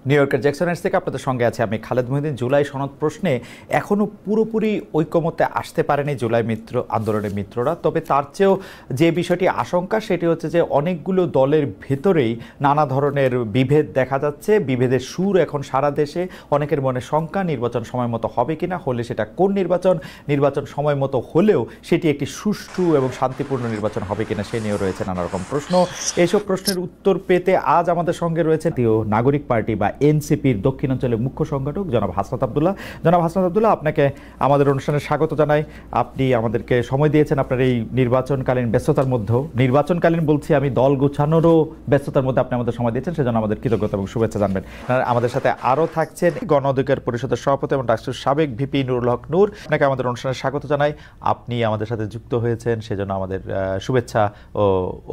New ইয়র্কের Jackson থেকে আপনাদের সঙ্গে আছে আমি খালেদ মহিউদ্দিন। জুলাই সনদ প্রশ্নে এখনও পুরোপুরি ঐকমত্যে আসতে পারেনি জুলাই আন্দোলনের মিত্ররা। তবে তার চেয়েও যে বিষয়টি আশঙ্কা সেটি হচ্ছে যে অনেকগুলো দলের ভেতরেই নানা ধরনের বিভেদ দেখা যাচ্ছে। বিভেদের সুর এখন সারা দেশে, অনেকের মনে শঙ্কা নির্বাচন সময় মতো হবে কিনা, হলে সেটা কোন নির্বাচন সময় মতো হলেও সেটি একটি সুষ্ঠু এবং শান্তিপূর্ণ নির্বাচন হবে কিনা সে নিয়েও রয়েছে নানা রকম প্রশ্ন। এইসব প্রশ্নের উত্তর পেতে আজ আমাদের সঙ্গে রয়েছে নাগরিক পার্টি বা এনসিপির দক্ষিণাঞ্চলের মুখ্য সংগঠক জনাব হাসনাত আবদুল্লাহ। জনাব হাসনাত আবদুল্লাহ, আপনাকে আমাদের অনুষ্ঠানে স্বাগত জানাই। আপনি আমাদেরকে সময় দিয়েছেন আপনার এই নির্বাচনকালীন ব্যস্ততার মধ্যেও, নির্বাচনকালীন বলছি আমি, দল গোছানোরও ব্যস্ততার মধ্যে আপনি আমাদের সময় দিয়েছেন, সেজন্য আমাদের কৃতজ্ঞতা এবং শুভেচ্ছা জানবেন। আমাদের সাথে আরও থাকছেন গণ অধিকার পরিষদের সভাপতি এবং রাষ্ট্রের সাবেক ভিপি নুরুল হক নূর। আপনাকে আমাদের অনুষ্ঠানে স্বাগত জানাই। আপনি আমাদের সাথে যুক্ত হয়েছেন সেজন্য আমাদের শুভেচ্ছা ও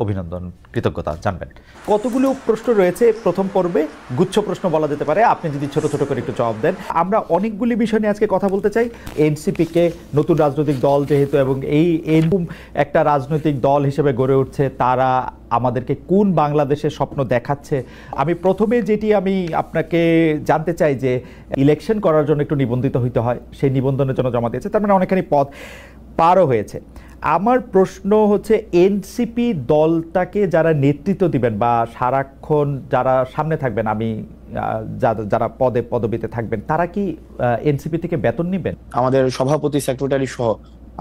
অভিনন্দন, কৃতজ্ঞতা জানবেন। কতগুলো প্রশ্ন রয়েছে প্রথম পর্বে, গুচ্ছ প্রশ্ন বলা যেতে পারে, আপনি যদি ছোট ছোট করে একটু জবাব দেন। আমরা অনেকগুলি বিষয় নিয়ে আজকে কথা বলতে চাই। এনসিপিকে নতুন রাজনৈতিক দল যেহেতু, এবং এরকম একটা রাজনৈতিক দল হিসেবে গড়ে উঠছে, তারা আমাদেরকে কোন বাংলাদেশের স্বপ্ন দেখাচ্ছে। আমি প্রথমে যেটি আমি আপনাকে জানতে চাই যে ইলেকশন করার জন্য একটু নিবন্ধিত হইতে হয়, সেই নিবন্ধনের জন্য জমা দিয়েছে, তার মানে অনেকখানি পথ পারও হয়েছে। আমার প্রশ্ন হচ্ছে এনসিপি দলটাকে যারা নেতৃত্ব দিবেন বা সারাক্ষণ যারা সামনে থাকবেন, আমি যারা পদবিতে থাকবেন, তারা কি এনসিপি থেকে বেতন নেবেন? আমাদের সভাপতি, সেক্রেটারি সহ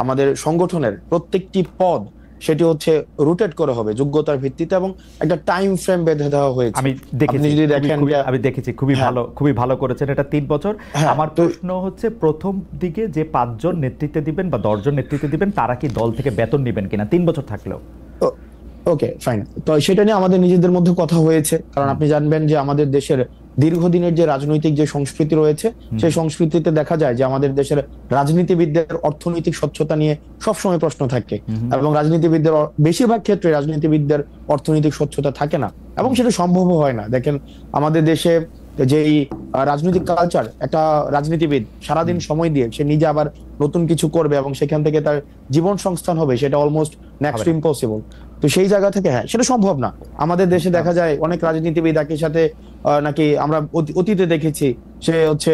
আমাদের সংগঠনের প্রত্যেকটি পদ সেটি হচ্ছে রোটেট করে হবে যোগ্যতার ভিত্তিতে, এবং একটা টাইম ফ্রেম বেঁধে দেওয়া হয়েছে। আমি দেখেছি খুবই ভালো করেছেন, এটা 3 বছর। আমার প্রশ্ন হচ্ছে প্রথম দিকে যে 5 জন নেতৃত্বে দিবেন বা 10 জন নেতৃত্বে দিবেন, তারা কি দল থেকে বেতন নেবেন কিনা 3 বছর থাকলেও? ওকে, ফাইন। তো সেটা নিয়ে আমাদের নিজেদের মধ্যে কথা হয়েছে, কারণ আপনি জানবেন যে আমাদের দেশের দীর্ঘদিনের যে রাজনৈতিক যে সংস্কৃতি রয়েছে, সেই সংস্কৃতিতে দেখা যায় যে আমাদের দেশের রাজনীতিবিদদের অর্থনৈতিক স্বচ্ছতা নিয়ে সবসময় প্রশ্ন থাকে, এবং রাজনীতিবিদদের বেশিরভাগ ক্ষেত্রে রাজনীতিবিদদের অর্থনৈতিক স্বচ্ছতা থাকে না, এবং সেটা সম্ভবও হয় না। দেখেন আমাদের দেশে যে রাজনৈতিক কালচার, একটা রাজনীতিবিদ সারাদিন সময় দিয়ে সে নিজে আবার নতুন কিছু করবে এবং সেখান থেকে তার জীবন সংস্থান হবে, সেটা অলমোস্ট নেক্সট টু ইম্পসিবল। তো সেই জায়গা থেকে সেটা সম্ভব না। আমাদের দেশে দেখা যায় অনেক রাজনীতিবিদ একই সাথে নাকি আমরা অতীতে দেখেছি, সে হচ্ছে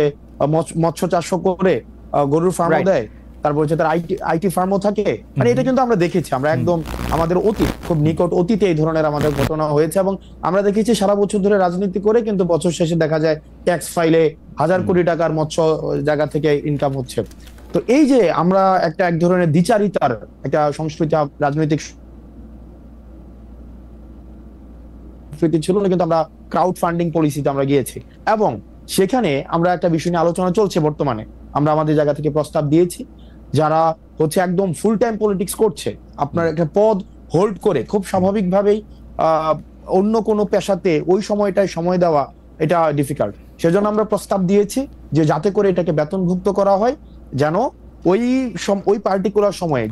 মৎস্য চাষ করে গরুর ফার্মও দেয়, তারপর হচ্ছে তার আইটি ফার্মও থাকে। মানে এটা কিন্তু আমরা দেখেছি, আমরা একদম আমাদের খুব নিকট অতীতে এই ধরনের আমাদের ঘটনা হয়েছে, এবং আমরা দেখেছি সারা বছর ধরে রাজনীতি করে কিন্তু বছর শেষে দেখা যায় ট্যাক্স ফাইলে 1000 কোটি টাকার মৎস্য জায়গা থেকে ইনকাম হচ্ছে। তো এই যে আমরা এক ধরনের দ্বিচারিতার একটা সংস্কৃতি, রাজনৈতিক ছিল না, কিন্তু আমরা ক্রাউড ফান্ডিং পলিসিতে আমরা গিয়েছি, এবং সেখানে আমরা একটা বিষয় নিয়ে আলোচনা চলছে বর্তমানে। আমরা আমাদের জায়গা থেকে প্রস্তাব দিয়েছি, যারা হচ্ছে একদম ফুল টাইম পলিটিক্স করছে, আপনার একটা পদ হোল্ড করে খুব স্বাভাবিকভাবেই অন্য কোনো পেশাতে ওই সময়টায় সময় দেওয়া এটা ডিফিকাল্ট। সেজন্য আমরা প্রস্তাব দিয়েছি যে যাতে করে এটাকে বেতনভুক্ত করা হয়, যেন ওই পার্টিকুলার সময়ে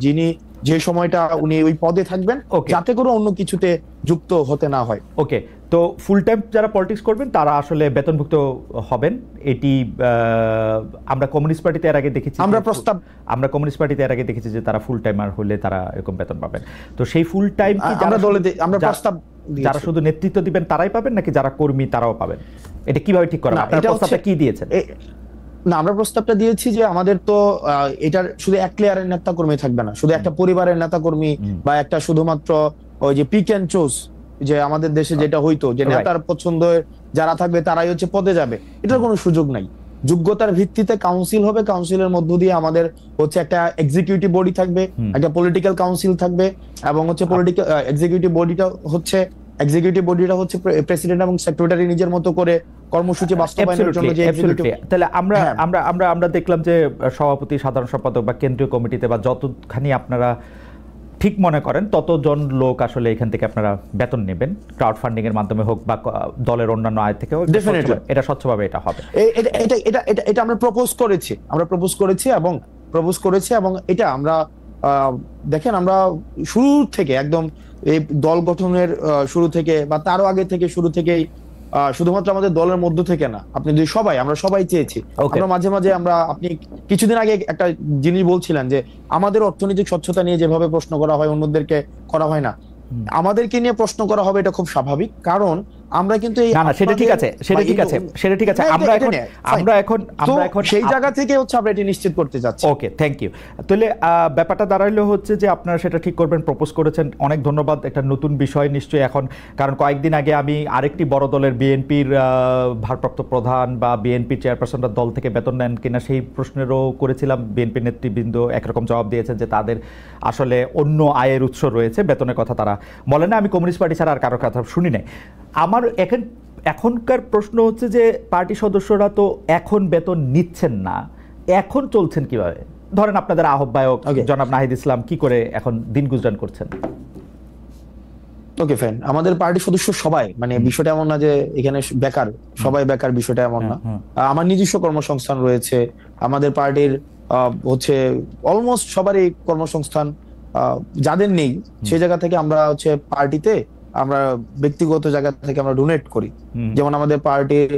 যে সময়টা উনি ওই পদে থাকবেন, যাতে করে অন্য কিছুতে যুক্ত হতে না হয়। ওকে, তো ফুল টাইম যারা পলিটিক্স করবেন তারা আসলে বেতনভুক্ত হবেন। এটি আমরা কমিউনিস্ট পার্টিতে এর আগে দেখেছি, যে তারা ফুল টাইমার হলে তারা এরকম বেতন পাবেন। তো সেই ফুল টাইম কি যারা শুধু নেতৃত্ব দিবেন তারাই পাবেন, নাকি যারা কর্মী তারাও পাবেন? এটা কিভাবে ঠিক করা? আপনারা প্রস্তাবটা কি দিয়েছেন? না, আমরা প্রস্তাবটা দিয়েছি যে আমাদের তো এটার শুধু এক লেয়ারের নেতা কর্মী থাকবে না, শুধু একটা পরিবারের নেতা কর্মী বা একটা শুধুমাত্র ওই যে পিক এন্ড চুজ, যে আমাদের দেশে যেটা হইতো যে নেতার পছন্দের যারা থাকবে তারাই হচ্ছে পদে যাবে, এটার কোনো সুযোগ নাই। যোগ্যতার ভিত্তিতে কাউন্সিল হবে, কাউন্সিলের মধ্য দিয়ে আমাদের হচ্ছে একটা এক্সিকিউটিভ বডি থাকবে, একটা পলিটিক্যাল কাউন্সিল থাকবে, এবং হচ্ছে পলিটিক্যাল এক্সিকিউটিভ বডিটা হচ্ছে প্রেসিডেন্ট এবং সেক্রেটারি নিজের মতো করে কর্মসূচি বাস্তবায়নের জন্য যে এক্সিকিউটিভ। তাহলে আমরা দেখলাম যে সভাপতি, সাধারণ সম্পাদক বা কেন্দ্রীয় কমিটিতে বা যতখানি আপনারা ঠিক মনে করেন ততজন লোক আসলে এখান থেকে আপনারা বেতন নেবেন, ক্রাউড ফান্ডিং এর মাধ্যমে হোক বা দলের অন্যান্য আয় থেকে হোক, এটা স্বচ্ছভাবে এটা হবে। এটা আমরা প্রপোজ করেছি এবং এটা আমরা দেখেন, আমরা শুরু থেকে একদম এই দল গঠনের শুরু থেকে বা তারও আগে থেকে থেকেই শুধুমাত্র আমাদের দলের মধ্য থেকে না, আপনি যদি আমরা সবাই চেয়েছি। আমরা মাঝে মাঝে আপনি কিছুদিন আগে একটা জিনিস বলছিলেন যে আমাদের অর্থনৈতিক স্বচ্ছতা নিয়ে যেভাবে প্রশ্ন করা হয় অন্যদেরকে করা হয় না, আমাদেরকে নিয়ে প্রশ্ন করা হবে, এটা খুব স্বাভাবিক। কারণ আমরা কিন্তু এই না সেটা ঠিক আছে, সেটা ঠিক আছে। আমরা এখন সেই জায়গা থেকে হচ্ছে আমরা এটি নিশ্চিত করতে যাচ্ছি। ওকে, থ্যাংক ইউ। তাহলে ব্যাপারটা দাঁড়াইলো হচ্ছে যে আপনারা সেটা ঠিক করবেন, প্রপোজ করেছেন, অনেক ধন্যবাদ। একটা নতুন বিষয় নিশ্চয়ই এখন, কারণ কয়েকদিন আগে আমি আরেকটি বড় দলের বিএনপির ভারপ্রাপ্ত প্রধান বা বিএনপি চেয়ারপারসনরা দল থেকে বেতন নেন কিনা সেই প্রশ্নেরও করেছিলাম। বিএনপি নেতৃবৃন্দ একরকম জবাব দিয়েছেন যে তাদের আসলে অন্য আয়ের উৎস রয়েছে, বেতনের কথা তারা বলে না। আমি কমিউনিস্ট পার্টি ছাড়া আর কারোর কথা শুনি নাই। আমার এখনকার প্রশ্ন হচ্ছে যে পার্টি সদস্যরা তো এখন বেতন নিচ্ছেন না, এখন চলছেন কিভাবে? ধরেন আপনাদের আহ্বায়ক জনাব নাহিদ ইসলাম কি করে এখন দিন গুজরান করছেন? ওকে ফাইন, আমাদের পার্টির সদস্য সবাই, মানে বিষয়টা এমন না যে এখানে বেকার, সবাই বেকার, বিষয়টা এমন না। আমার নিজস্ব কর্মসংস্থান রয়েছে, আমাদের পার্টির হচ্ছে অলমোস্ট সবারই কর্মসংস্থান। যাদের নেই সেই জায়গা থেকে আমরা হচ্ছে পার্টিতে আমরা ব্যক্তিগত জায়গা থেকে আমরা ডোনেট করি। যেমন আমাদের পার্টির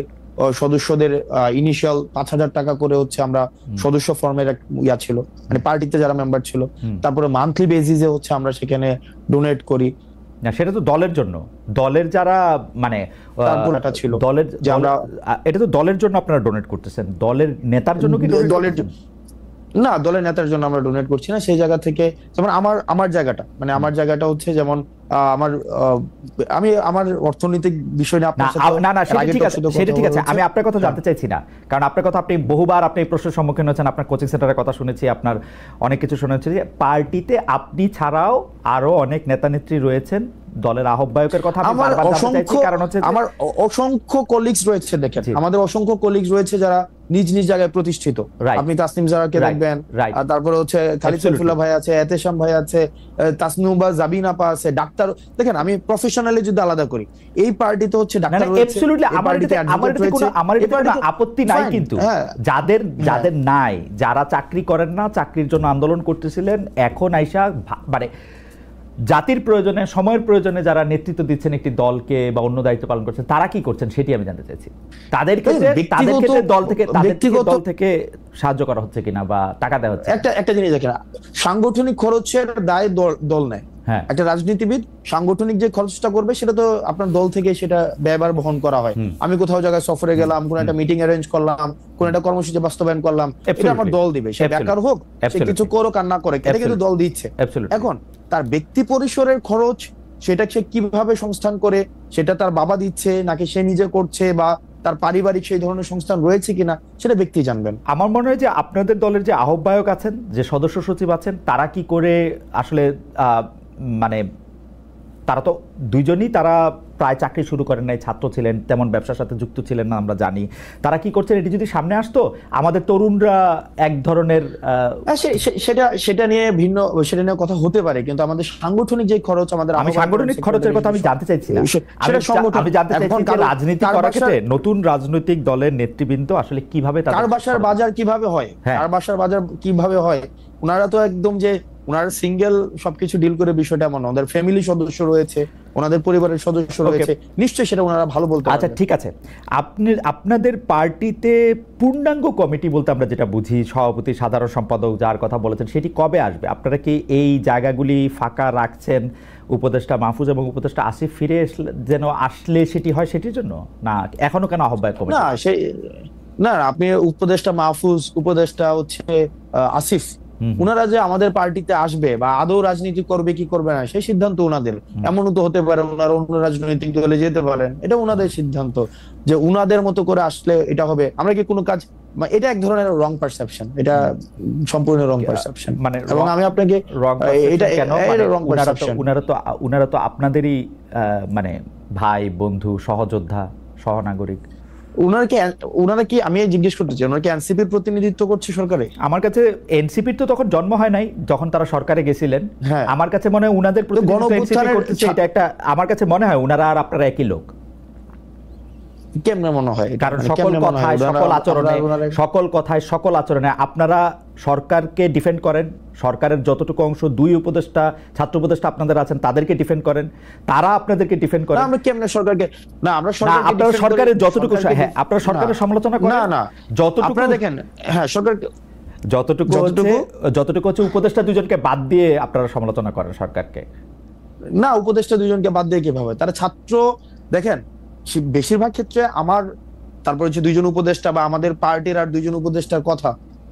সদস্যদের ইনিশিয়াল 5,000 টাকা করে হচ্ছে আমরা সদস্য ফর্মের ইয়া ছিল, মানে পার্টিতে যারা মেম্বার ছিল, তারপরে মান্থলি বেসিসে হচ্ছে আমরা সেখানে ডোনেট করি। না সেটা তো দলের জন্য, দলের যারা মানে ছিল দলের যে আমরা, এটা তো দলের জন্য আপনারা ডোনেট করতেছেন, দলের নেতার জন্য কি? দলের জন্য না, দলের নেতার জন্য আমরা ডোনেট করছি না। সেই জায়গা থেকে যেমন আমার জায়গাটা, মানে আমার জায়গাটা হচ্ছে যেমন আমি আমার অর্থনৈতিক বিষয় নিয়ে আপনার সাথে না সেটা ঠিক আছে, আমি আপনার কথা জানতে চাইছি না, কারণ আপনার কথা আপনি বহুবার আপনি এই প্রশ্নের সম্মুখীন হয়েছেন, আপনার কোচিং সেন্টারের কথা শুনেছি, আপনার অনেক কিছু শুনে হচ্ছে যে পার্টিতে আপনি ছাড়াও আরো অনেক নেতা নেত্রী রয়েছেন, দলের আহ্বায়কের কথা আমি বারবার জানতে চাইছি, কারণ হচ্ছে আমার অসংখ্য কলিগস রয়েছে। দেখেন আমাদের অসংখ্য কলিগস রয়েছে যারা নিজ নিজ জায়গায় প্রতিষ্ঠিত। আপনি তাসনিম জারাকে দেখবেন, তারপরে হচ্ছে খালিদ সাইফুল্লাহ ভাই আছে, এতেশাম ভাই আছে, তাসনুবা জাবিন আপা আছে, ডাক্তার। দেখেন আমি প্রফেশনালি যদি আলাদা করি, এই পার্টিতে হচ্ছে ডাক্তার রয়েছে, অ্যাবসলিউটলি আমার কোনো আপত্তি নাই, কিন্তু যাদের নাই, যারা চাকরি করেন না, চাকরির জন্য আন্দোলন করতেছিলেন, এখন আইসা মানে জাতির প্রয়োজনে, সময়ের প্রয়োজনে যারা নেতৃত্ব দিচ্ছেন একটি দলকে বা অন্য দায়িত্ব পালন করছেন, তারা কি করছেন সেটি আমি জানতে চাইছি। তাদের ক্ষেত্রে দল থেকে সাহায্য করা হচ্ছে কিনা বা টাকা দেওয়া হচ্ছে? একটা জিনিস দেখেন, সাংগঠনিক খরচের দায় দল নেয়। একটা রাজনীতিবিদ সাংগঠনিক যে খরচটা করবে সেটা তো আপনার দল থেকে সেটা ব্যয়ভার বহন করা হয়। আমি কোথাও জায়গায় সফরে গেলাম, কোন একটা মিটিং অ্যারেঞ্জ করলাম, কোন একটা কর্মসূচি বাস্তবায়ন করলাম, এটা আমার দল দিবে। সে বেকার হোক, সে কিছু করুক আর না করে, এটা কিন্তু দল দিচ্ছে। এখন তার ব্যক্তি পরিসরের খরচ সেটা সে কিভাবে সংস্থান করে, সেটা তার বাবা দিচ্ছে নাকি সে নিজে করছে, বা তার পারিবারিক সেই ধরনের সংস্থান রয়েছে কিনা, সেটা ব্যক্তি জানবেন। আমার মনে হয় যে আপনাদের দলের যে আহ্বায়ক আছেন, যে সদস্য সচিব আছেন, তারা কি করে আসলে মানে তারা তো দুইজনই তারা প্রায় চাকরি শুরু করেন নাই, ছাত্র ছিলেন, তেমন ব্যবসার সাথে যুক্ত ছিলেন না, আমরা জানি। তারা কি করছেন এটি যদি সামনে আসতো, আমাদের তরুণরা এক ধরনের সেটা নিয়ে ভিন্ন, সেটা নিয়ে কথা হতে পারে, কিন্তু আমাদের সাংগঠনিক যে খরচ, আমি সাংগঠনিক খরচের কথা আমি জানতে চাইছি না, আমি জানতে চাইছি যে রাজনীতি করার ক্ষেত্রে নতুন রাজনৈতিক দলের নেতৃবৃন্দ আসলে কিভাবে, কার বাসার বাজার কিভাবে হয়, কার বাসার বাজার কিভাবে হয়, ওনারা তো একদম যে ওনারা সিঙ্গেল সবকিছু ডিল করে বিষয়টা এমন, ওদের ফ্যামিলি সদস্য রয়েছে, ওনাদের পরিবারের সদস্য রয়েছে, নিশ্চয়ই সেটা ওনারা ভালো বলতে পারবেন। আচ্ছা ঠিক আছে, আপনাদের পার্টিতে পূর্ণাঙ্গ কমিটি বলতে আমরা যেটা বুঝি, সভাপতি, সাধারণ সম্পাদক, যার কথা বলেছেন, সেটি কবে আসবে? আপনারা কি এই জায়গাগুলি ফাঁকা রাখছেন উপদেষ্টা মাহফুজ এবং উপদেষ্টা আসিফ ফিরে যেন আসলে সেটি হয়, সেটির জন্য? না এখনো কেন আহ্বায়ক কমিটি? না আপনি উপদেষ্টা মাহফুজ, উপদেষ্টা হচ্ছে আসিফ, উনারা যে আমাদের পার্টিতে আসবে বা আদৌ রাজনীতি করবে কি করবে না, সেই সিদ্ধান্ত উনাদের। এমনও তো হতে পারে ওনারা অন্য রাজনৈতিক দলে যেতে পারেন, এটা উনাদের সিদ্ধান্ত, যে উনাদের মতো করে আসলে এটা হবে। আমরা কি কোনো কাজ, এটা এক ধরনের রং পারসেপশন, এটা সম্পূর্ণ রং পারসেপশন। মানে এবং আমি আপনাকে এটা রং পারসেপশন, উনারা তো আপনাদেরই মানে ভাই, বন্ধু, সহযোদ্ধা, সহনাগরিক। ওনারা কি, আমি জিজ্ঞেস করতে চাই, ওনারা কি এনসিপির প্রতিনিধিত্ব করছে সরকারে? আমার কাছে এনসিপির তো তখন জন্ম হয় নাই যখন তারা সরকারে গেছিলেন। আমার কাছে মনে হয় উনাদের প্রতিনিধিত্ব এনসিপি করতেছে, এটা একটা, আমার কাছে মনে হয় উনারা আর আপনারা একই লোক। কেমনে মনে হয়? কারণ সকল কথায়, সকল আচরণে আপনারা সরকারকে ডিফেন্ড করেন, সরকারের যতটুকু অংশ, দুই উপদেষ্টা, ছাত্র উপদেষ্টা আপনাদের আছেন, তাদেরকে ডিফেন্ড করেন, তারা আপনাদেরকে ডিফেন্ড করেন। আমরা কেমনে সরকারকে, না আমরা আপনারা সরকারের যতটুকু, হ্যাঁ আপনারা সরকারের সমালোচনা করেন, না যতটুকু দেখেন, হ্যাঁ সরকার যতটুকু হচ্ছে উপদেষ্টা দুজনকে বাদ দিয়ে আপনারা সমালোচনা করেন সরকারকে। না উপদেষ্টা দুজনকে বাদ দিয়ে কিভাবে? তারা ছাত্র, দেখেন বেশিরভাগ ক্ষেত্রে আমার তারপর হচ্ছে দুইজন উপদেষ্টা বা আমাদের পার্টির আর দুইজন উপদেষ্টার কথা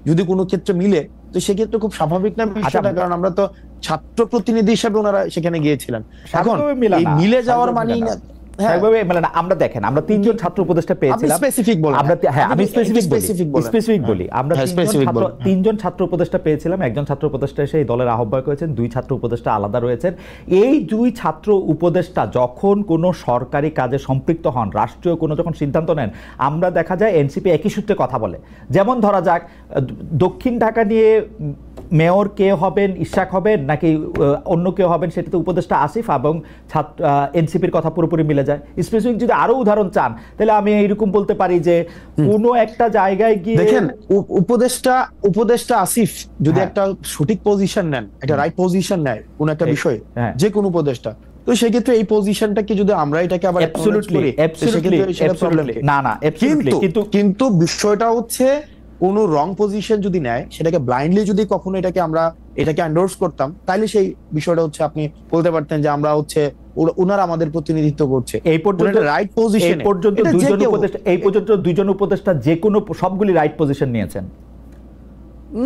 যদি কোনো ক্ষেত্রে মিলে, তো সেক্ষেত্রে খুব স্বাভাবিক না বিষয়টা, কারণ আমরা তো ছাত্র প্রতিনিধি হিসেবে ওনারা সেখানে গিয়েছিলেন। এখন এই মিলে যাওয়ার মানেই না আমরা দেখেন, আমরা তিনজন ছাত্র উপদেষ্টা পেয়েছিলাম। তিনজন ছাত্র উপদেষ্টা পেয়েছিলাম, একজন ছাত্র উপদেষ্টা এসে এই দলের আহ্বায়ক হয়েছেন, দুই ছাত্র উপদেষ্টা আলাদা রয়েছেন। এই দুই ছাত্র উপদেষ্টা যখন কোনো সরকারি কাজে সম্পৃক্ত হন, রাষ্ট্রীয় কোনো যখন সিদ্ধান্ত নেন, আমরা দেখা যায় এনসিপি একই সূত্রে কথা বলে। যেমন ধরা যাক দক্ষিণ ঢাকা নিয়ে মেয়র কে হবেন, ইশাক হবেন নাকি অন্য কেউ হবেন, সেটাতে উপদেষ্টা আসিফ এবং এনসিপির কথা পুরোপুরি মিলে যায়। স্পেসিফিক যদি আরো উদাহরণ চান তাহলে আমি এইরকম বলতে পারি যে কোনো একটা জায়গায় গিয়ে দেখেন উপদেষ্টা আসিফ যদি একটা সঠিক পজিশন নেন, একটা রাইট পজিশন নেয় কোন একটা বিষয়ে, যে কোন উপদেষ্টা, তো সেক্ষেত্রে এই পজিশনটাকে যদি আমরা এটাকে আবার কিন্তু বিষয়টা হচ্ছে কোন রং পজিশন যদি নেয়, সেটাকে ব্লাইন্ডলি যদি কখনো এটাকে এন্ডোর্স করতাম, তাহলে সেই বিষয়টা হচ্ছে আপনি বলতে পারতেন যে আমরা হচ্ছে ওনারা আমাদের প্রতিনিধিত্ব করছে। এই পর্যন্ত রাইট পজিশন, এই পর্যন্ত দুইজন উপদেষ্টা যে কোনো সবগুলি রাইট পজিশন নিয়েছেন।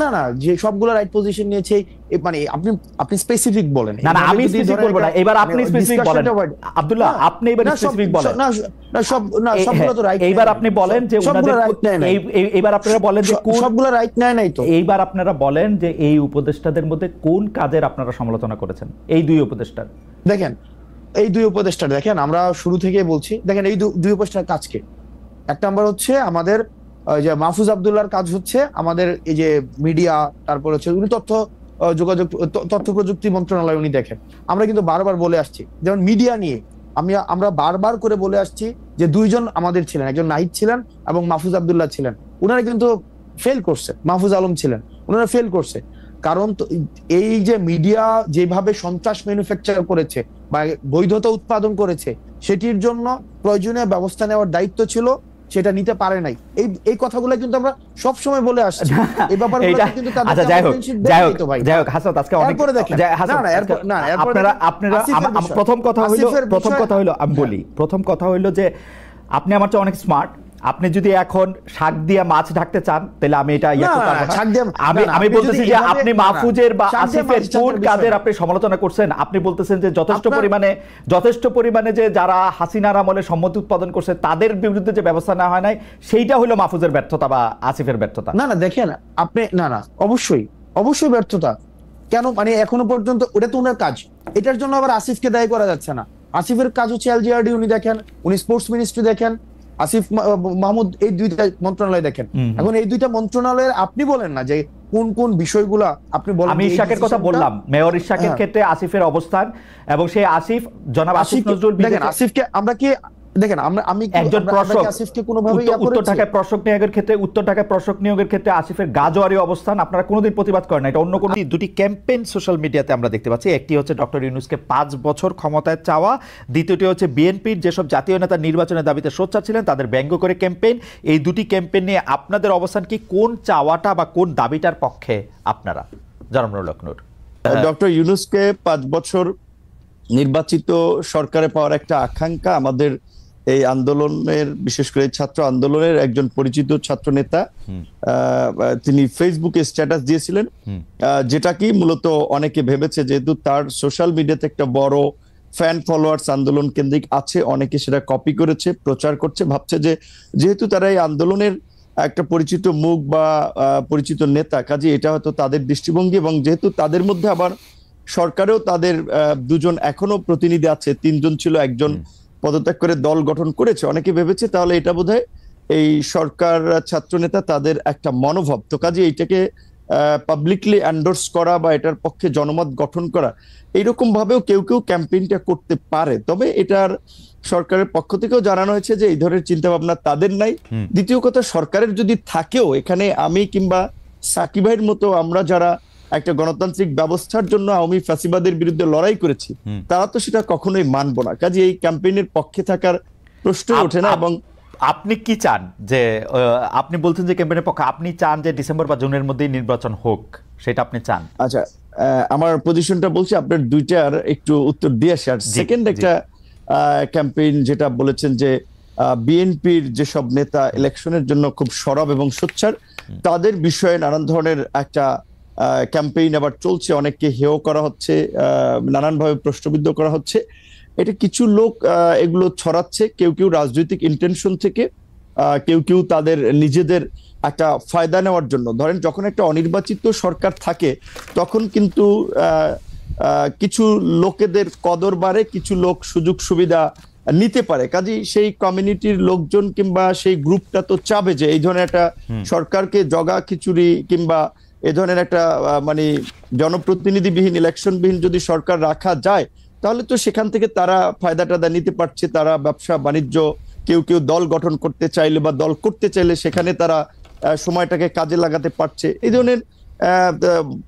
না যে সবগুলো রাইট পজিশন নিয়েছে, মানে আপনি স্পেসিফিক বলেন। না আমি স্পেসিফিক বলবো না, এবার আপনি স্পেসিফিক বলেন আব্দুল্লাহ, আপনি এবার স্পেসিফিক বলেন। না সবগুলো তো রাইট। এইবার আপনি বলেন যে এইবার আপনারা বলেন যে সবগুলো রাইট নাই তো। এইবার আপনারা বলেন যে এই উপদেষ্টাদের মধ্যে কোন কাজের আপনারা সমালোচনা করেছেন, এই দুই উপদেষ্টার? দেখেন এই দুই উপদেষ্টার, দেখেন আমরা শুরু থেকে বলছি, দেখেন এই দুই উপদেষ্টার কাজকে এক নাম্বার হচ্ছে আমাদের যে মাহফুজ আব্দুল্লাহর কাজ হচ্ছে আমাদের এই যে মিডিয়া, তারপর হচ্ছে উনি তথ্য প্রযুক্তি মন্ত্রণালয় উনি দেখেন। আমরা কিন্তু বারবার বলে আসছি, যেমন মিডিয়া নিয়ে আমরা বারবার করে বলে আসছি যে দুইজন আমাদের ছিলেন, একজন নাহিদ ছিলেন এবং মাহফুজ আব্দুল্লাহ ছিলেন, ওনারা কিন্তু ফেল করছে। মাহফুজ আলম ছিলেন, ওনারা ফেল করছে। কারণ এই যে মিডিয়া যেভাবে সন্ত্রাস ম্যানুফ্যাকচার করেছে বা বৈধতা উৎপাদন করেছে, সেটির জন্য প্রয়োজনীয় ব্যবস্থা নেওয়ার দায়িত্ব ছিল, সেটা নিতে পারে নাই। এই কথাগুলো কিন্তু আমরা সব সময় বলে আসছি। এই ব্যাপারগুলো কিন্তু তাদের প্রথম কথা হইলো যে আপনি আমার চেয়ে অনেক স্মার্ট। আপনি যদি এখন শাক দিয়ে মাছ ঢাকতে চান তাহলে আমি এটা আমি বলতেছি যে আপনি মাহফুজের বা আসিফের কোন কাজের আপনি সমালোচনা করছেন? আপনি বলতেছেন যে যথেষ্ট পরিমাণে যে যারা হাসিনার আমলে সম্মতি উৎপাদন করছে তাদের বিরুদ্ধে যে ব্যবস্থা নেওয়া হয় নাই, সেইটা হলো মাহফুজের ব্যর্থতা বা আসিফের ব্যর্থতা। না দেখেন আপনি অবশ্যই ব্যর্থতা। কেন? মানে এখনো পর্যন্ত ওটা তো ওনার কাজ, এটার জন্য আবার আসিফকে দায়ী করা যাচ্ছে না। আসিফের কাজ হচ্ছে এলজিআরডি উনি দেখেন, উনি স্পোর্টস মিনিস্ট্রি দেখেন, আসিফ মাহমুদ এই দুইটা মন্ত্রণালয় দেখেন। এখন এই দুইটা মন্ত্রণালয়ের আপনি বলেন না যে কোন বিষয়গুলো আপনি বলেন। আমি ইশাকের কথা বললাম, মেয়র ইশাকের ক্ষেত্রে আসিফের অবস্থান এবং সেই আসিফ জনাব আসিফ নজরুল, দেখেন আসিফকে আমরা কি দেখেন আমি একজন উত্তর ঢাকায় প্রশাসক নিয়োগের ক্ষেত্রে আসিফের গাজোয়ারি অবস্থান আপনারা কোনোদিন প্রতিবাদ করেন না। এটা অন্য কোনো দুটি ক্যাম্পেইন সোশ্যাল মিডিয়াতে আমরা দেখতে পাচ্ছি। একটি হচ্ছে ডক্টর ইউনূসকে 5 বছর ক্ষমতায় চাওয়া, দ্বিতীয়টি হচ্ছে বিএনপির যেসব জাতীয় নেতা নির্বাচনের দাবিতে সোচ্চার ছিলেন তাদের ব্যঙ্গ করে ক্যাম্পেইন। এই দুটি ক্যাম্পেইন নিয়ে আপনাদের অবস্থান কি? কোন চাওয়াটা বা কোন দাবিটার পক্ষে আপনারা? জনাব নুরুল হক নূর। ডক্টর ইউনূসকে 5 বছর নির্বাচিত সরকারে পাওয়ার একটা আকাঙ্ক্ষা আমাদের এই আন্দোলনের, বিশেষ করে ছাত্র আন্দোলনের একজন পরিচিত ছাত্র নেতা তিনি ফেসবুকে স্ট্যাটাস দিয়েছিলেন, যেটা কি মূলত অনেকে ভেবেছে যেহেতু তার সোশ্যাল মিডিয়াতে একটা বড় ফ্যান ফলোয়ার্স আন্দোলন কেন্দ্রিক আছে, অনেকে সেটা কপি করেছে, প্রচার করছে, ভাবছে যে যেহেতু তারা এই আন্দোলনের একটা পরিচিত মুখ বা পরিচিত নেতা, কাজে এটা হয়তো তাদের দৃষ্টিভঙ্গি। এবং যেহেতু তাদের মধ্যে আবার সরকারেও তাদের দুজন এখনো প্রতিনিধি আছে, 3 জন ছিল, একজন পদত্যাগ করে দল গঠন করেছে, অনেকে ভেবেছে তাহলে এটা বোধহয় এই সরকার ছাত্র নেতা তাদের একটা মনোভাব। তো কাজে এইটাকে পাবলিকলি এন্ডোর্স করা বা এটার পক্ষে জনমত গঠন করা, এইরকম ভাবেও কেউ ক্যাম্পেইনটা করতে পারে। তবে এটার সরকারের পক্ষ থেকেও জানানো হয়েছে যে এই ধরনের চিন্তা ভাবনা তাদের নাই। দ্বিতীয় কথা, সরকারের যদি থাকেও, এখানে আমি কিংবা সাকিব ভাইয়ের মতো আমরা যারা একটা গণতান্ত্রিক ব্যবস্থার জন্য আওয়ামী ফ্যাসিবাদের বিরুদ্ধে লড়াই করেছি, তারা তো সেটা কখনোই মানব না। কাজে এই ক্যাম্পেইনের পক্ষে থাকার প্রশ্নই ওঠে না। এবং আপনি কি চান? যে আপনি বলছেন যে ক্যাম্পেইনের পক্ষে, আপনি চান যে ডিসেম্বর বা জুনের মধ্যেই নির্বাচন হোক, সেটা আপনি চান? আচ্ছা, আমার পজিশনটা বলছি, আপনার দুইটার একটু উত্তর দিয়ে আসি। আর সেকেন্ড একটা ক্যাম্পেইন যেটা বলেছেন যে বিএনপির যেসব নেতা ইলেকশনের জন্য খুব সরব এবং সোচ্চার, তাদের বিষয়ে নানান ধরনের একটা ক্যাম্পেইন আবার চলছে, অনেককে হেয় করা হচ্ছে, নানানভাবে প্রশ্নবিদ্ধ করা হচ্ছে। এটা কিছু লোক এগুলো ছড়াচ্ছে, কেউ কেউ রাজনৈতিক ইন্টেনশন থেকে, কেউ কেউ তাদের নিজেদের একটা ফায়দা নেওয়ার জন্য। ধরেন যখন একটা অনির্বাচিত সরকার থাকে তখন কিন্তু কিছু লোকেদের কদর বাড়ে, কিছু লোক সুযোগ সুবিধা নিতে পারে। কাজেই সেই কমিউনিটির লোকজন কিংবা সেই গ্রুপটা তো চাবে যে এই ধরনের একটা সরকারকে জগা খিচুড়ি কিংবা এ ধরনের একটা মানে জনপ্রতিনিধিবিহীন ইলেকশনবিহীন যদি সরকার রাখা যায়, তাহলে তো সেখান থেকে তারা ফায়দা টায়দা নিতে পারছে। তারা ব্যবসা বাণিজ্য, কেউ কেউ দল গঠন করতে চাইলে বা দল করতে চাইলে সেখানে তারা সময়টাকে কাজে লাগাতে পারছে। এই ধরনের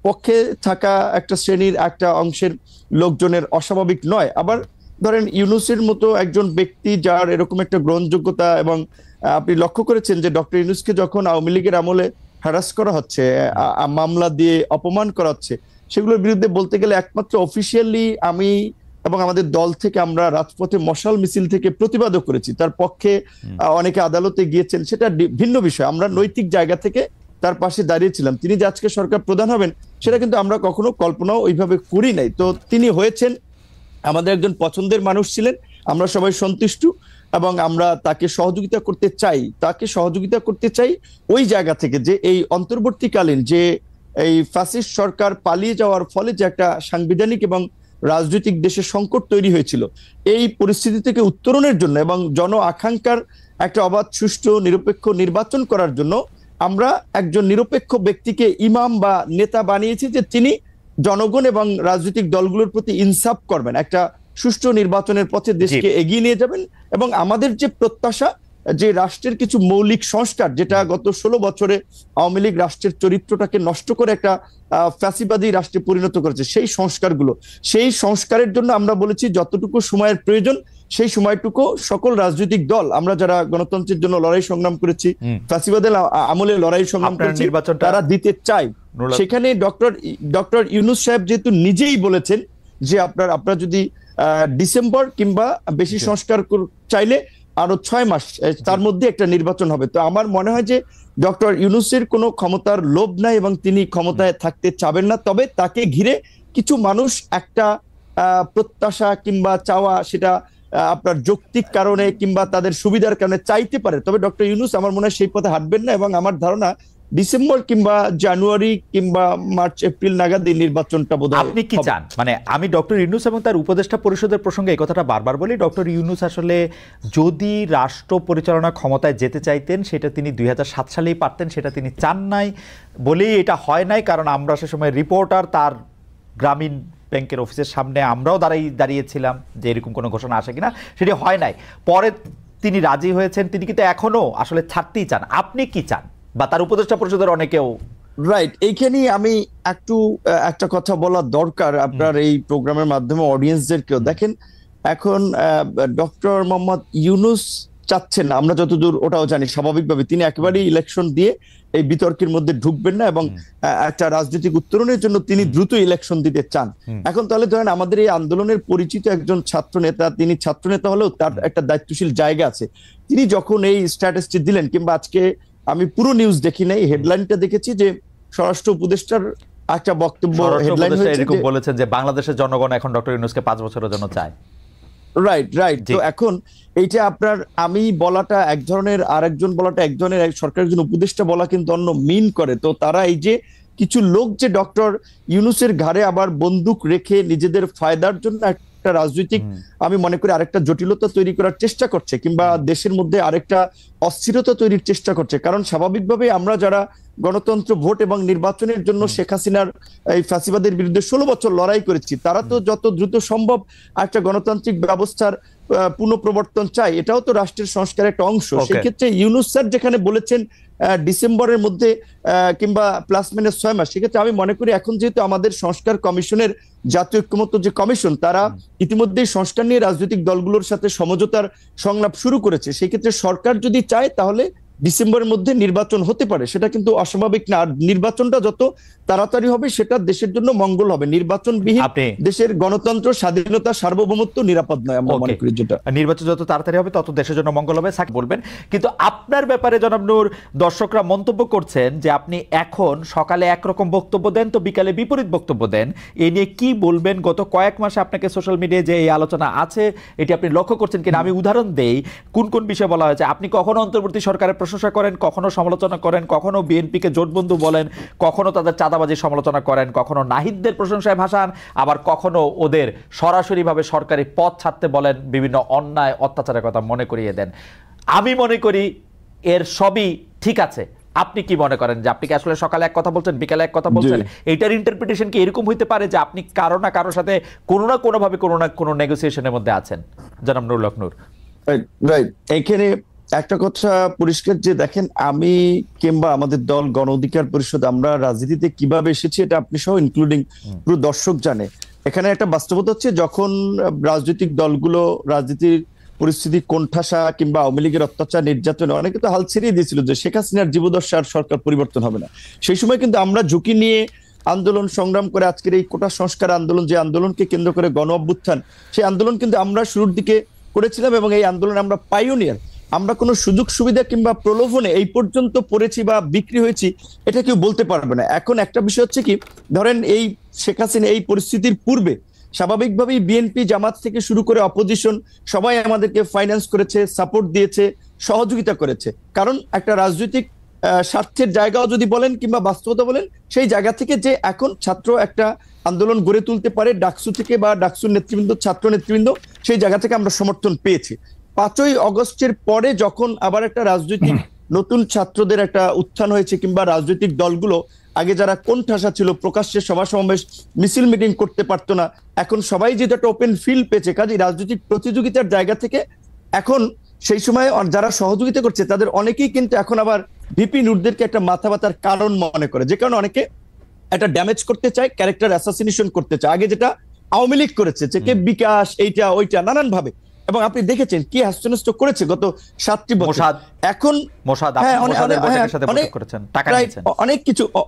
পক্ষে থাকা একটা শ্রেণীর একটা অংশের লোকজনের অস্বাভাবিক নয়। আবার ধরেন ইউনূসের মতো একজন ব্যক্তি যার এরকম একটা গ্রহণযোগ্যতা, এবং আপনি লক্ষ্য করেছেন যে ডক্টর ইউনূসকে যখন আওয়ামী লীগের আমলে হ্যারাস করা হচ্ছে, মামলা দিয়ে অপমান করা হচ্ছে, সেগুলোর বিরুদ্ধে বলতে গেলে একমাত্র অফিসিয়ালি আমি এবং আমাদের দল থেকে আমরা রাজপথে মশাল মিছিল থেকে প্রতিবাদও করেছি। তার পক্ষে অনেকে আদালতে গিয়েছেন, সেটা ভিন্ন বিষয়। আমরা নৈতিক জায়গা থেকে তার পাশে দাঁড়িয়েছিলাম। তিনি যে আজকে সরকার প্রধান হবেন সেটা কিন্তু আমরা কখনো কল্পনাও ওইভাবে করি নাই। তো তিনি হয়েছেন, আমাদের একজন পছন্দের মানুষ ছিলেন, আমরা সবাই সন্তুষ্ট এবং আমরা তাকে সহযোগিতা করতে চাই ওই জায়গা থেকে যে এই অন্তর্বর্তীকালীন যে এই ফ্যাসিস্ট সরকার পালিয়ে যাওয়ার ফলে যে একটা সাংবিধানিক এবং রাজনৈতিক দেশে সংকট তৈরি হয়েছিল, এই পরিস্থিতি থেকে উত্তরণের জন্য এবং জন আকাঙ্ক্ষার একটা অবাধ সুষ্ঠু নিরপেক্ষ নির্বাচন করার জন্য আমরা একজন নিরপেক্ষ ব্যক্তিকে ইমাম বা নেতা বানিয়েছি, যে তিনি জনগণ এবং রাজনৈতিক দলগুলোর প্রতি ইনসাফ করবেন, একটা সুষ্ঠু নির্বাচনের পথে দেশকে এগিয়ে নিয়ে যাবেন। এবং আমাদের যে প্রত্যাশা যে রাষ্ট্রের কিছু মৌলিক সংস্কার, যেটা গত 16 বছরে আওয়ামী লীগ রাষ্ট্রের চরিত্রটাকে নষ্ট করে একটা ফ্যাসিবাদী রাষ্ট্রে পরিণত করেছে, সেই সংস্কারের জন্য আমরা বলেছি যতটুকু সময়ের প্রয়োজন সেই সময়টুকু সকল রাজনৈতিক দল, আমরা যারা গণতন্ত্রের জন্য লড়াই সংগ্রাম করেছি, ফ্যাসিবাদের আমলে লড়াই সংগ্রাম করেছি, তারা দিতে চাই। সেখানে ডক্টর ইউনূস সাহেব যেহেতু নিজেই বলেছেন যে আপনারা যদি ডিসেম্বর কিংবা বেশি সংস্কার চাইলে আরো 6 মাস তার মধ্যে একটা নির্বাচন হবে। তো আমার মনে হয় যে ডক্টর ইউনূসের কোনো ক্ষমতার লোভ নাই এবং তিনি ক্ষমতায় থাকতে চাবেন না। তবে তাকে ঘিরে কিছু মানুষ একটা প্রত্যাশা কিংবা চাওয়া, সেটা আপনার যৌক্তিক কারণে কিংবা তাদের সুবিধার কারণে চাইতে পারে। তবে ডক্টর ইউনূস আমার মনে হয় সেই পথে হাঁটবেন না, এবং আমার ধারণা ডিসেম্বর কিংবা জানুয়ারি কিংবা মার্চ এপ্রিল নাগাদ এই নির্বাচনটা বোধহয়। আপনি কি চান? মানে আমি ডক্টর ইউনূস এবং তার উপদেষ্টা পরিষদের প্রসঙ্গে এই কথাটা বারবার বলি, ডক্টর ইউনূস আসলে যদি রাষ্ট্র পরিচালনা ক্ষমতায় যেতে চাইতেন সেটা তিনি 2007 সালেই পারতেন, সেটা তিনি চান নাই বলেই এটা হয় নাই। কারণ আমরা সে সময় রিপোর্টার তার গ্রামীণ ব্যাংকের অফিসের সামনে আমরাও দাঁড়িয়েছিলাম যে এরকম কোনো ঘোষণা আসে কিনা, সেটি হয় নাই। পরে তিনি রাজি হয়েছেন, তিনি কিন্তু এখনো আসলে ছাড়তেই চান। আপনি কি চান, বা তার উপদেষ্টা পরিষদের অনেকেও? রাইট, এইখানেই আমি একটা কথা বলা দরকার আপনার এই প্রোগ্রামের মাধ্যমে অডিয়েন্সদেরকেও। দেখেন, এখন ডক্টর মোহাম্মদ ইউনূস চাচ্ছেন না, আমরা যতদূর ওটাও জানি, স্বাভাবিকভাবে তিনি একেবারেই ইলেকশন দিয়ে এই বিতর্কের মধ্যে ঢুকবেন না এবং একটা রাজনৈতিক উত্তরণের জন্য তিনি দ্রুত ইলেকশন দিতে চান। এখন তাহলে ধরেন আমাদের এই আন্দোলনের পরিচিত একজন ছাত্র নেতা, তিনি ছাত্র নেতা হলেও তার একটা দায়িত্বশীল জায়গা আছে। তিনি যখন এই স্ট্যাটাসটি দিলেন, কিংবা আজকে আমি পুরো নিউজ দেখি নাই, হেডলাইনটা দেখেছি যে স্বরাষ্ট্র উপদেষ্টার একটা বক্তব্য, হেডলাইন এরকম বলেছেন যে বাংলাদেশের জনগণ এখন ডক্টর ইউনূসকে 5 বছরের জন্য চায়। রাইট। তো এখন এইটা আপনার আমি বলাটা এক ধরনের, আরেকজন বলাটা এক ধরনের, সরকারের একজন উপদেষ্টা বলা কিন্তু অন্য মিন করে। তো তারা এই যে কিছু লোক যে ডক্টর ইউনূসের ঘাড়ে আবার বন্দুক রেখে নিজেদের ফায়দার জন্য একটা রাজনৈতিক, আমি মনে করি আরেকটা জটিলতা তৈরি করার চেষ্টা করছে, কিংবা দেশের মধ্যে আরেকটা অস্থিরতা তৈরির চেষ্টা করছে। কারণ স্বাভাবিকভাবে আমরা যারা গণতন্ত্র, ভোট এবং নির্বাচনের জন্য শেখ হাসিনার এই ফ্যাসিবাদের বিরুদ্ধে 16 বছর লড়াই করেছি, তারা তো যত দ্রুত সম্ভব একটা গণতান্ত্রিক ব্যবস্থার পুনঃপ্রবর্তন চাই। এটাও তো রাষ্ট্রের সংস্কারের একটা অংশ। সেক্ষেত্রে ইউনূস স্যার যেখানে বলেছেন ডিসেম্বরের মধ্যে কিংবা প্লাস মাইনাস 6 মাস, সেক্ষেত্রে আমি মনে করি এখন যেহেতু আমাদের সংস্কার কমিশনের জাতীয় ঐক্যমত্য যে কমিশন, তারা ইতিমধ্যেই সংস্কার নিয়ে রাজনৈতিক দলগুলোর সাথে সমঝোতার সংলাপ শুরু করেছে। সেক্ষেত্রে সরকার যদি চায় তাহলে ডিসেম্বরের মধ্যে নির্বাচন হতে পারে, সেটা কিন্তু অস্বাভাবিক না। আর নির্বাচনটা যত তাড়াতাড়ি হবে সেটা দেশের জন্য মঙ্গল হবে। নির্বাচনবিহীন দেশের গণতন্ত্র, স্বাধীনতা, সার্বভৌমত্ব নিরাপদ নয় আমরা মনে করি। যেটা নির্বাচন যত তাড়াতাড়ি হবে তত দেশের জন্য মঙ্গল হবে বলবেন। কিন্তু আপনার ব্যাপারে জনাব নূর, দর্শকরা মন্তব্য করছেন যে আপনি এখন সকালে একরকম বক্তব্য দেন তো বিকালে বিপরীত বক্তব্য দেন। এ নিয়ে কি বলবেন? গত কয়েক মাসে আপনাকে সোশ্যাল মিডিয়ায় যে এই আলোচনা আছে এটি আপনি লক্ষ্য করছেন কিনা? আমি উদাহরণ দেই কোন কোন বিষয়ে বলা হয়েছে। আপনি কখনো অন্তর্বর্তী সরকারের প্রশংসা করেন, কখনো সমালোচনা করেন, কখনো বিএনপিকে জোটবন্ধু বলেন, কখনো তাদের চাঁদাবাজির সমালোচনা করেন, কখনো নাহিদদের প্রশংসায় ভাসান, আবার কখনো ওদের সরাসরিভাবে সরকারি পদ ছাড়তে বলেন, বিভিন্ন অন্যায় অত্যাচারের কথা মনে করিয়ে দেন। আমি মনে করি এর সবই ঠিক আছে। আপনি কি মনে করেন যে আপনি কি আসলে সকালে এক কথা বলছেন, বিকালে এক কথা বলছেন? এইটার ইন্টারপ্রিটেশন কি এরকম হইতে পারে যে আপনি কারো না কারোর সাথে কোনো না কোনোভাবে কোনো না কোনো নেগোসিয়েশনের মধ্যে আছেন? জনাব নুরুল হক নূর। রাইট, এখানে একটা কথা পরিষ্কার যে দেখেন, আমি কিংবা আমাদের দল গণ অধিকার পরিষদ আমরা রাজনীতিতে কিভাবে এসেছি এটা আপনি সহ ইনক্লুডিং পুরো দর্শক জানে। এখানে একটা বাস্তবতা হচ্ছে, যখন রাজনৈতিক দলগুলো রাজনীতির পরিস্থিতি কোণঠাসা কিংবা আওয়ামী লীগের অত্যাচার নির্যাতনে অনেকে তো হাল ছেড়িয়ে দিয়েছিল যে শেখ হাসিনার জীবদ্দশা আর সরকার পরিবর্তন হবে না। সেই সময় কিন্তু আমরা ঝুঁকি নিয়ে আন্দোলন সংগ্রাম করে আজকের এই কোটা সংস্কার আন্দোলন, যে আন্দোলনকে কেন্দ্র করে গণ অভ্যুত্থান, সেই আন্দোলন কিন্তু আমরা শুরুর দিকে করেছিলাম এবং এই আন্দোলনে আমরা পাইওনিয়ার। আমরা কোনো সুযোগ সুবিধা কিংবা প্রলোভনে এই পর্যন্ত পড়েছি বা বিক্রি হয়েছি এটা কেউ বলতে পারবে না। এখন একটা বিষয় হচ্ছে কি, ধরেন এই শেখ হাসিনা এই পরিস্থিতির পূর্বে স্বাভাবিকভাবেই বিএনপি, জামাত থেকে শুরু করে অপোজিশন সবাই আমাদেরকে ফাইন্যান্স করেছে, সাপোর্ট দিয়েছে, সহযোগিতা করেছে। কারণ একটা রাজনৈতিক স্বার্থের জায়গাও যদি বলেন কিংবা বাস্তবতা বলেন, সেই জায়গা থেকে যে এখন ছাত্র একটা আন্দোলন গড়ে তুলতে পারে ডাকসু থেকে বা ডাকসুর নেতৃবৃন্দ, ছাত্র নেতৃবৃন্দ, সেই জায়গা থেকে আমরা সমর্থন পেয়েছি। 5ই অগস্টের পরে যখন আবার একটা রাজনৈতিক নতুন ছাত্রদের একটা উত্থান হয়েছে, কিংবা রাজনৈতিক দলগুলো আগে যারা কোণঠাসা ছিল, প্রকাশ্যে সভা সমাবেশ মিছিল মিটিং করতে পারতো না, এখন সবাই যেটা একটা ওপেন ফিল্ড পেয়েছে, কাজেই রাজনৈতিক প্রতিযোগিতার জায়গা থেকে এখন সেই সময় যারা সহযোগিতা করছে তাদের অনেকেই কিন্তু এখন আবার ভিপি নূরদেরকে একটা মাথা ব্যথার কারণ মনে করে, যে কারণে অনেকে একটা ড্যামেজ করতে চায়, ক্যারেক্টার অ্যাসাসিনেশন করতে চায়। আগে যেটা আওয়ামী লীগ করেছে, যে কে বিকাশ, এইটা ওইটা নানান ভাবে, এবং আপনি দেখেছেন কি হাস্যনষ্ট করেছে গত 7টি বছর। এখন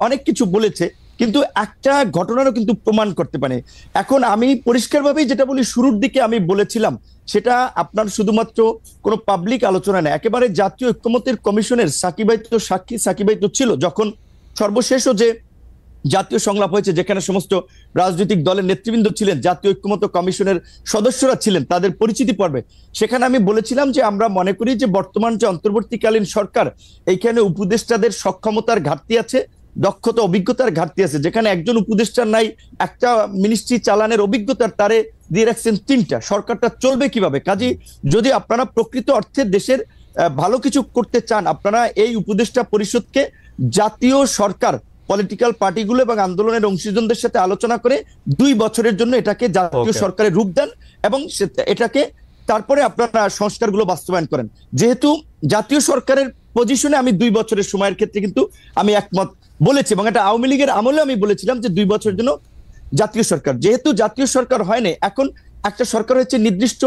অনেক কিছু বলেছে, কিন্তু একটা ঘটনারও কিন্তু প্রমাণ করতে পারে। এখন আমি পরিষ্কারভাবেই যেটা বলি, শুরুর দিকে আমি বলেছিলাম, সেটা আপনার শুধুমাত্র কোনো পাবলিক আলোচনা নেই, একেবারে জাতীয় ঐক্যমত্যের কমিশনের সাকিব ভাই তো সাক্ষী, সাকিব ভাই তো ছিল যখন সর্বশেষও যে জাতীয় সংলাপ হয়েছে, যেখানে সমস্ত রাজনৈতিক দলের নেতৃবৃন্দ ছিলেন, জাতীয় ঐক্যমত্য কমিশনের সদস্যরা ছিলেন, তাদের পরিচিতি পর্বে সেখানে আমি বলেছিলাম যে আমরা মনে করি যে বর্তমান যে অন্তর্বর্তীকালীন সরকার, এইখানে উপদেষ্টাদের সক্ষমতার ঘাটতি আছে, দক্ষতা অভিজ্ঞতার ঘাটতি আছে। যেখানে একজন উপদেষ্টার নাই, একটা মিনিস্ট্রি চালানোর অভিজ্ঞতার তারে দিয়ে রাখছেন 3টা, সরকারটা চলবে কিভাবে? কাজেই যদি আপনারা প্রকৃত অর্থে দেশের ভালো কিছু করতে চান, আপনারা এই উপদেষ্টা পরিষদকে জাতীয় সরকার, পলিটিক্যাল পার্টিগুলো এবং আন্দোলনের অংশীজনদের সাথে আলোচনা করে 2 বছরের জন্য এটাকে জাতীয় সরকারের রূপ দেন এবং এটাকে তারপরে আপনারা সংস্কারগুলো বাস্তবায়ন করেন। যেহেতু জাতীয় সরকারের পজিশনে আমি 2 বছরের সময়ের ক্ষেত্রে কিন্তু আমি একমত বলেছি, এবং এটা আওয়ামী লীগের আমলে আমি বলেছিলাম যে 2 বছরের জন্য জাতীয় সরকার। যেহেতু জাতীয় সরকার হয়নি, এখন একটা সরকার হচ্ছে নির্দিষ্ট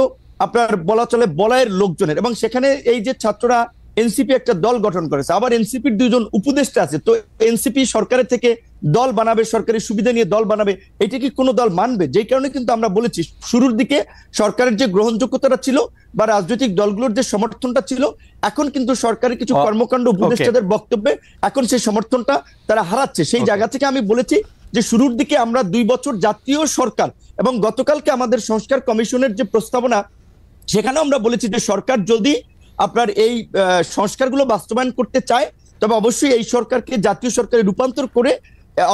আপনার বলা চলে বলয়ের লোকজনের, এবং সেখানে এই যে ছাত্ররা এনসিপি একটা দল গঠন করেছে, আবার এনসিপির 2জন উপদেষ্টা আছে, তো এনসিপি সরকারের থেকে দল বানাবে, সরকারি সুবিধা নিয়ে দল বানাবে, এটা কি কোনো দল মানবে? যেই কারণে কিন্তু আমরা বলেছি শুরুর দিকে সরকারের যে গ্রহণযোগ্যতাটা ছিল বা রাজনৈতিক দলগুলোর যে সমর্থনটা ছিল, এখন কিন্তু সরকারের কিছু কর্মকাণ্ড, উপদেষ্টাদের বক্তব্যে এখন সেই সমর্থনটা তারা হারাচ্ছে। সেই জায়গা থেকে আমি বলেছি যে শুরুর দিকে আমরা 2 বছর জাতীয় সরকার, এবং গতকালকে আমাদের সংস্কার কমিশনের যে প্রস্তাবনা, সেখানে আমরা বলেছি যে সরকার যদি আপনার এই সংস্কারগুলো বাস্তবায়ন করতে চায়, তবে অবশ্যই এই সরকারকে জাতীয় সরকারে রূপান্তর করে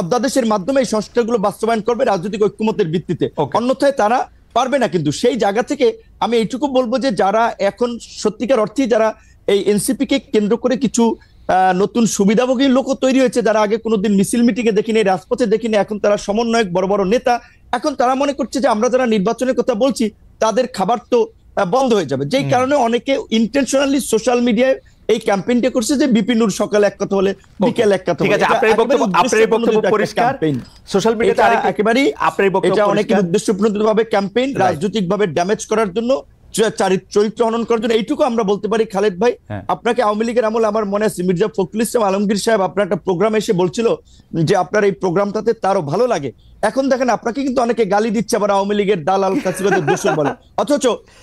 অধ্যাদেশের মাধ্যমে এই সংস্কারগুলো বাস্তবায়ন করবে রাজনৈতিক ঐক্যমত্যের ভিত্তিতে, অন্যথায় তারা পারবে না। কিন্তু সেই জায়গা থেকে আমি এইটুকু বলবো যে যারা এখন সত্যিকার অর্থেই যারা এই এনসিপি কে কেন্দ্র করে কিছু নতুন সুবিধাভোগী লোকও তৈরি হয়েছে, যারা আগে কোনোদিন মিছিল মিটিং এ দেখিনি, রাজপথে দেখিনি, এখন তারা সমন্বয়ক, বড় বড় নেতা, এখন তারা মনে করছে যে আমরা যারা নির্বাচনের কথা বলছি তাদের খাবার তো বন্ধ হয়ে যাবে। যেই কারণে অনেকে ইন্টেনশনালি সোশ্যাল মিডিয়ায় এই ক্যাম্পেইনটা করছে যে বিপি নূর সকালে এক কথা বলে বিকেল এক কথা। ঠিক আছে, আপনার বক্তব্য পরিষ্কার। সোশ্যাল মিডিয়াতে একেবারেই আপনার বক্তব্য, এটা অনেক উদ্দেশ্যপ্রণোদিতভাবে ক্যাম্পেইন, রাজনৈতিকভাবে ড্যামেজ করার জন্য চরিত্র হনন করার জন্য এইটুকু আমরা বলতে পারি খালেদ ভাই, আপনাকে আওয়ামী লীগের আমলে আমার মনে আছে মির্জা ফখরুল ইসলাম আলমগীর সাহেব আপনার একটা প্রোগ্রাম এসে বলছিল যে আপনার এই প্রোগ্রামটাতে তারও ভালো লাগে। এখন দেখেন আপনাকে কিন্তু অনেকে গালি দিচ্ছে, আবার আওয়ামী লীগের দালাল ফ্যাসিবাদের দোষর বলে।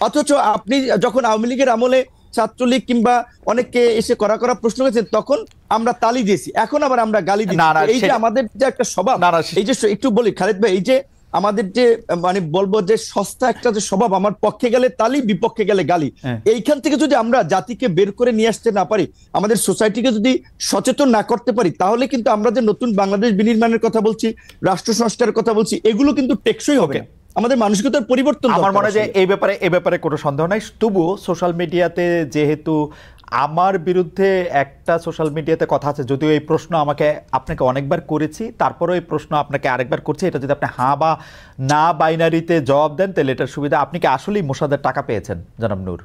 অথচ আপনি যখন আওয়ামী লীগের আমলে ছাত্রলীগ কিংবা অনেককে এসে করা প্রশ্ন করেছেন তখন আমরা তালি দিয়েছি, এখন আবার আমরা গালি দিচ্ছি। এই যে আমাদের যে একটা স্বভাব, এই যে একটু বলি খালেদ ভাই, এই যে আমাদের যে মানে বলবো যে সস্তা একটা যে স্বভাব, আমার পক্ষে গেলে তালি বিপক্ষে গেলে গালি, এইখান থেকে যদি আমরা জাতিকে বের করে নিয়ে আসতে না পারি, আমাদের সোসাইটিকে যদি সচেতন না করতে পারি, তাহলে কিন্তু আমরা যে নতুন বাংলাদেশ বিনির্মাণের কথা বলছি, রাষ্ট্র সংস্কারের কথা বলছি, এগুলো কিন্তু টেকসই হবে না। আমাদের মানসিকতার পরিবর্তন। আমার মনে হয় যে এই ব্যাপারে কোনো সন্দেহ নাই। তবুও সোশ্যাল মিডিয়াতে যেহেতু আমার বিরুদ্ধে একটা সোশ্যাল মিডিয়াতে কথা আছে, যদিও এই প্রশ্ন আপনাকে অনেকবার করেছি, তারপরেও এই প্রশ্ন আপনাকে আরেকবার করছি, এটা যদি আপনি হ্যাঁ বা না বাইনারিতে জবাব দেন তাহলে এটার সুবিধা। আপনি কি আসলেই মোসাদ্দের টাকা পেয়েছেন জনাব নূর?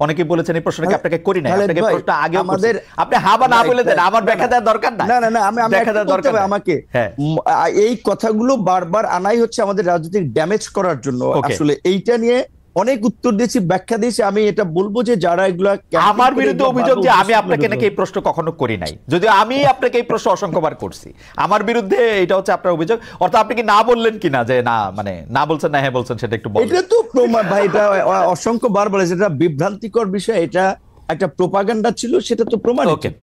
অনেকেই বলেছেন এই প্রশ্নটা আপনাকে করি না, আপনাকে প্রশ্ন আগে আমাদের আপনি হ্যাঁ বা না বলে দেন, আমার ব্যাখ্যা দেওয়ার দরকার নাই। না আমি ব্যাখ্যা দেওয়ার দরকার নেই আমাকে। এই কথাগুলো বারবার আনাই হচ্ছে আমাদের রাজনৈতিক ড্যামেজ করার জন্য। আসলে এইটা নিয়ে অনেক উত্তর দিয়েছি, ব্যাখ্যা দিয়েছি। আমি এটা বলবো যে যারা এগুলো আমার বিরুদ্ধে অভিযোগ যে আমি আপনাকে নাকি এই প্রশ্ন কখনো করি নাই, যদিও আমি আপনাকে এই প্রশ্ন অসংখ্যবার করছি। আমার বিরুদ্ধে এটা হচ্ছে আপনার অভিযোগ। অর্থাৎ আপনি কি না বললেন কিনা যে না, মানে না বলছেন না হ্যাঁ বলছেন, সেটা একটু বলুন। এটা তো প্রমাণ ভাই, এটা অসংখ্যবার বলেছে, এটা বিভ্রান্তিকর বিষয়, এটা একটা প্রোপাগান্ডা ছিল, সেটা তো প্রমাণ।